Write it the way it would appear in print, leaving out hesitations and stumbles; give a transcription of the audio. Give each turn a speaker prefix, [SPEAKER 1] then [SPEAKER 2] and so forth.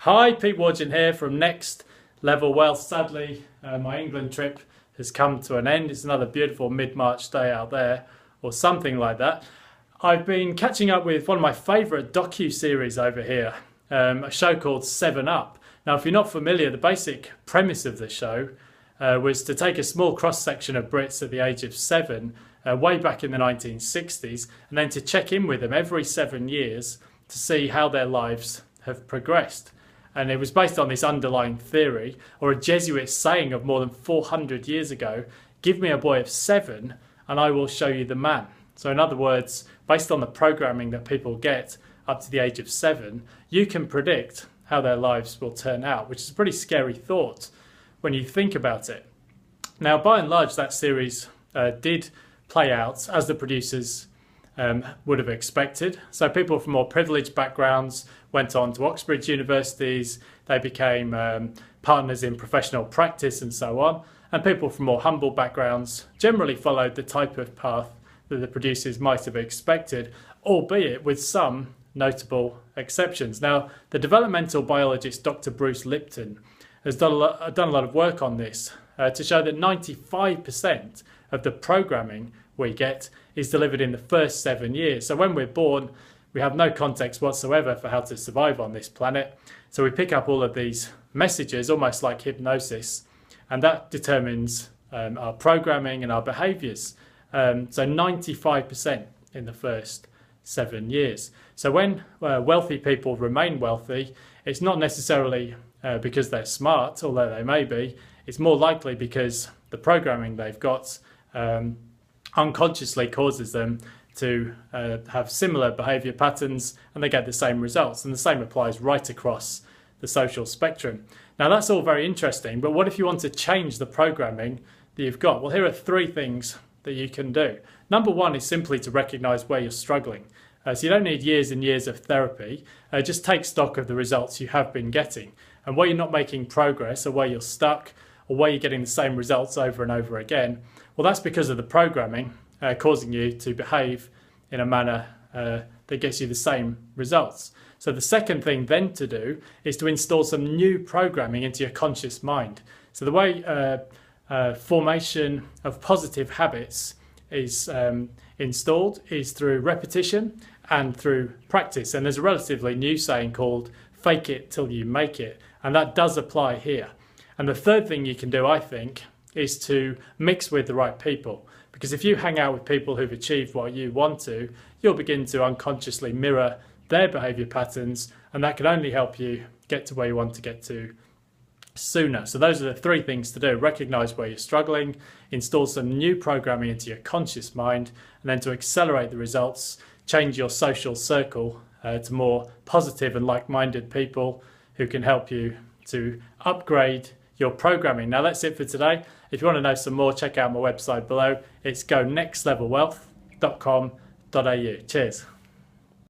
[SPEAKER 1] Hi, Pete Wargent here from Next Level Wealth. Sadly, my England trip has come to an end. It's another beautiful mid-March day out there, or something like that. I've been catching up with one of my favourite docu-series over here, a show called 7up. Now, if you're not familiar, the basic premise of the show was to take a small cross-section of Brits at the age of 7, way back in the 1960s, and then to check in with them every 7 years to see how their lives have progressed. And it was based on this underlying theory, or a Jesuit saying of more than 400 years ago, give me a boy of 7 and I will show you the man. So in other words, based on the programming that people get up to the age of 7, you can predict how their lives will turn out, which is a pretty scary thought when you think about it. Now, by and large, that series did play out as the producers would have expected. So people from more privileged backgrounds went on to Oxbridge universities, they became partners in professional practice and so on, and people from more humble backgrounds generally followed the type of path that the producers might have expected, albeit with some notable exceptions. Now, the developmental biologist Dr. Bruce Lipton has done a lot of work on this to show that 95% of the programming we get is delivered in the first 7 years. So when we're born, we have no context whatsoever for how to survive on this planet. So we pick up all of these messages, almost like hypnosis, and that determines our programming and our behaviours. So 95% in the first 7 years. So when wealthy people remain wealthy, it's not necessarily because they're smart, although they may be. It's more likely because the programming they've got unconsciously causes them to have similar behaviour patterns, and they get the same results. And the same applies right across the social spectrum. Now, that's all very interesting, but what if you want to change the programming that you've got? Well, here are 3 things that you can do. Number 1 is simply to recognise where you're struggling. So you don't need years and years of therapy. Just take stock of the results you have been getting, and where you're not making progress, or where you're stuck, or where you're getting the same results over and over again. Well, that's because of the programming causing you to behave in a manner that gets you the same results. So the second thing then to do is to install some new programming into your conscious mind. So the way formation of positive habits is installed is through repetition and through practice. And there's a relatively new saying called fake it till you make it, and that does apply here. And the third thing you can do, I think, is to mix with the right people. Because if you hang out with people who've achieved what you want to, you'll begin to unconsciously mirror their behaviour patterns, and that can only help you get to where you want to get to sooner. So those are the 3 things to do. Recognise where you're struggling, install some new programming into your conscious mind, and then to accelerate the results, change your social circle to more positive and like-minded people who can help you to upgrade your programming. Now, that's it for today. If you want to know some more, check out my website below. It's gonextlevelwealth.com.au. Cheers.